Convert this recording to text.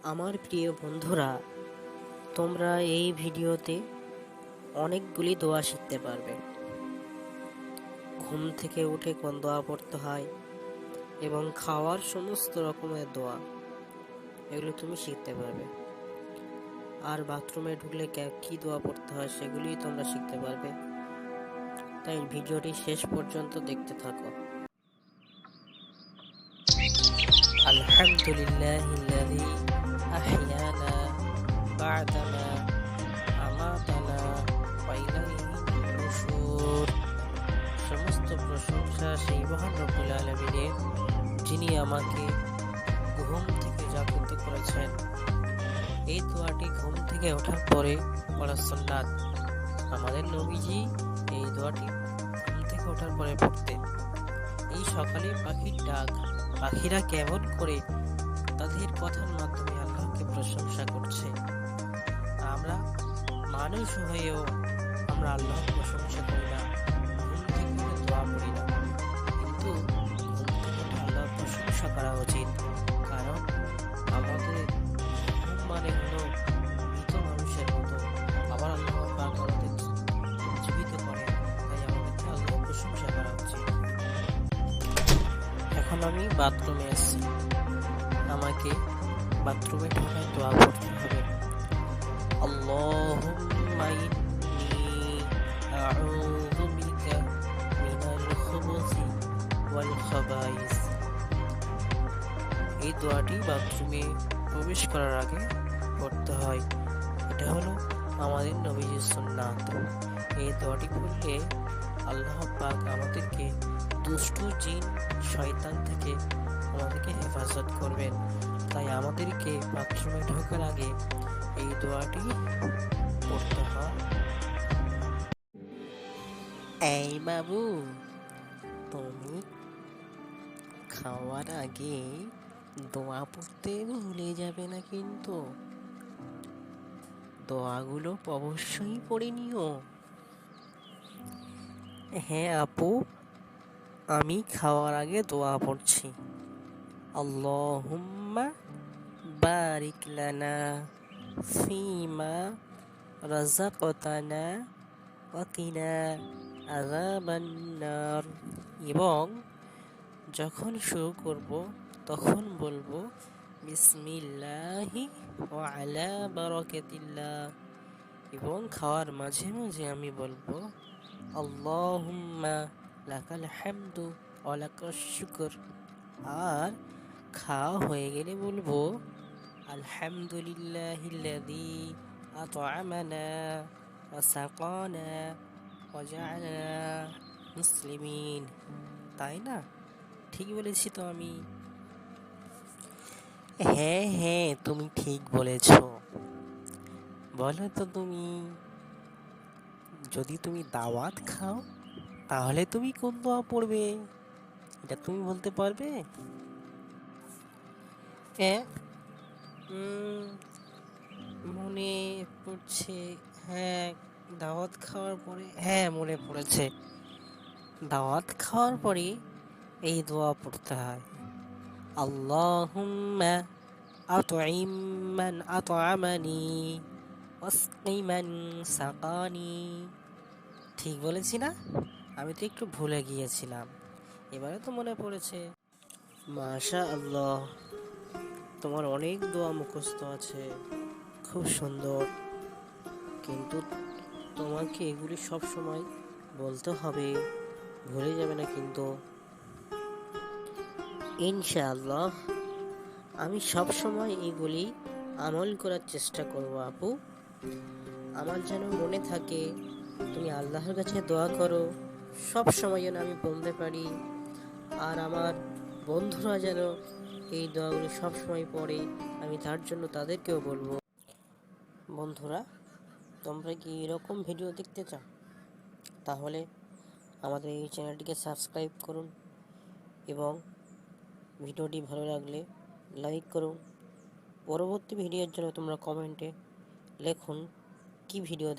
আমার প্রিয় বন্ধুরা, তোমরা এই ভিডিওতে অনেকগুলি দোয়া শিখতে পারবে। ঘুম থেকে উঠে কোন দোয়া পড়তে হয় এবং খাওয়ার সমস্ত রকমের দোয়া, এগুলো তুমি শিখতে পারবে। আর বাথরুমে ঢুকলে কি দোয়া পড়তে হয় সেগুলি তোমরা শিখতে পারবে। তাই ভিডিওটি শেষ পর্যন্ত দেখতে থাকো। আলহামদুলিল্লাহিল্লাযী আহইয়ানা বা'দামা আমাতানা ওয়া ইলাইহিন নুশুর। সমস্ত প্রশংসা সেই মহান রব্বুল আলামিনের, যিনি আমাকে ঘুম থেকে জাগ্রত করেছেন। এই দোয়াটি ঘুম থেকে ওঠার পরে পড়া সুন্নাত। আমাদের নবীজি এই দোয়াটি ঘুম থেকে ওঠার পরে পড়তেন। এই সকালে পাখির ডাক, পাখিরা কেমন করে তাদের কথার মাধ্যমে আল্লাহকে প্রশংসা করছে। আমরা মানুষ হয়েও আমরা আল্লাহর প্রশংসা করি না, ঘুম থেকে দোয়া করি না। কিন্তু ঘুম থেকে আল্লাহর প্রশংসা করা উচিত, কারণ আমাদের ঘুম মানে হলো মৃত মানুষের মতো। আবার আল্লাহ পাক আমাদের জীবিত করে, তাই আমাদেরকে আল্লাহর প্রশংসা করা উচিত। এখন আমি বাথরুমে এসেছি, আমাকে বাথরুমে ঢোকার দোয়া পড়তে হবে। আল্লাহুম্মা ইন্নী আউযু বিকা মিনাল খুবুসি ওয়াল খাবাইস। এই দোয়াটি বাথরুমে প্রবেশ করার আগে পড়তে হয়। এটা হলো আমাদের নবীজির সুন্নাত। এই দোয়াটি পড়লে আল্লাহ পাক আমাদেরকে দুষ্টু জিন শয়তান থেকে আমাদেরকে হেফাজত করবেন। তাই আমাদেরকে বাথরুমে ঢোকার আগে এই দোয়াটি পড়তে হয়। এই বাবু, তুমি খাওয়ার আগে দোয়া পড়তে ভুলে যাবে না কিন্তু। দোয়াগুলো অবশ্যই পড়ে নিও। হ্যাঁ আপু, আমি খাওয়ার আগে দোয়া পড়ছি। আল্লাহুম্মা বারিক লানা ফিমা রাযাকতানা ওয়া কিনা আযাবান নার। এবং যখন শুরু করব তখন বলবো বিসমিল্লাহি ওয়া আলা বারাকাতিল্লাহ, এবং খাওয়ার মাঝে মাঝে আমি বলবো আল্লাহুম্মা লাকাল হামদু ওয়া লাকাশ শুকর। আর খাওয়া হয়ে গেলে বলবো আলহামদুলিল্লাহিল্লাযী আত'আমানা ওয়া সাকানা ওয়া জা'আলানা মুসলিমিন। তাই না? ঠিক বলেছি তো আমি? হ্যাঁ হ্যাঁ, তুমি ঠিক বলেছ। বলো তো তুমি, যদি তুমি দাওয়াত খাও তাহলে তুমি কোন দোয়া পড়বে? এটা তুমি বলতে পারবে? হ্যাঁ, মনে পড়ছে। হ্যাঁ, দাওয়াত খাওয়ার পরে, হ্যাঁ মনে পড়েছে। দাওয়াত খাওয়ার পরে এই দোয়া পড়তে হয়। আল্লাহুম্মা আত'ইম মান আত'আমানি ওয়াসকি মান সাকানি। ঠিক বলেছি না? আমি তো একটু ভুলে গিয়েছিলাম, এবারে তো মনে পড়েছে। মাশাআল্লাহ, তোমার অনেক দোয়া মুখস্থ আছে, খুব সুন্দর। কিন্তু তোমাকে এগুলি সব সময় বলতে হবে, ভুলে যাবে না কিন্তু। ইনশাআল্লাহ আমি সব সময় এগুলি আমল করার চেষ্টা করব আপু। আমার যেন মনে থাকে, তুমি আল্লাহর কাছে দোয়া করো, সব সময় যেন আমি বলতে পারি। আর আমার বন্ধুরা যেন এই দোয়াগুলি সব সময় পড়ে, আমি তার জন্য তাদেরকেও বলবো। বন্ধুরা, তোমরা কি এরকম ভিডিও দেখতে চাও? তাহলে আমাদের এই চ্যানেলটিকে সাবস্ক্রাইব করুন এবং ভিডিওটি ভালো লাগলে লাইক করুন। পরবর্তী ভিডিওর জন্য তোমরা কমেন্টে লিখুন কি ভিডিও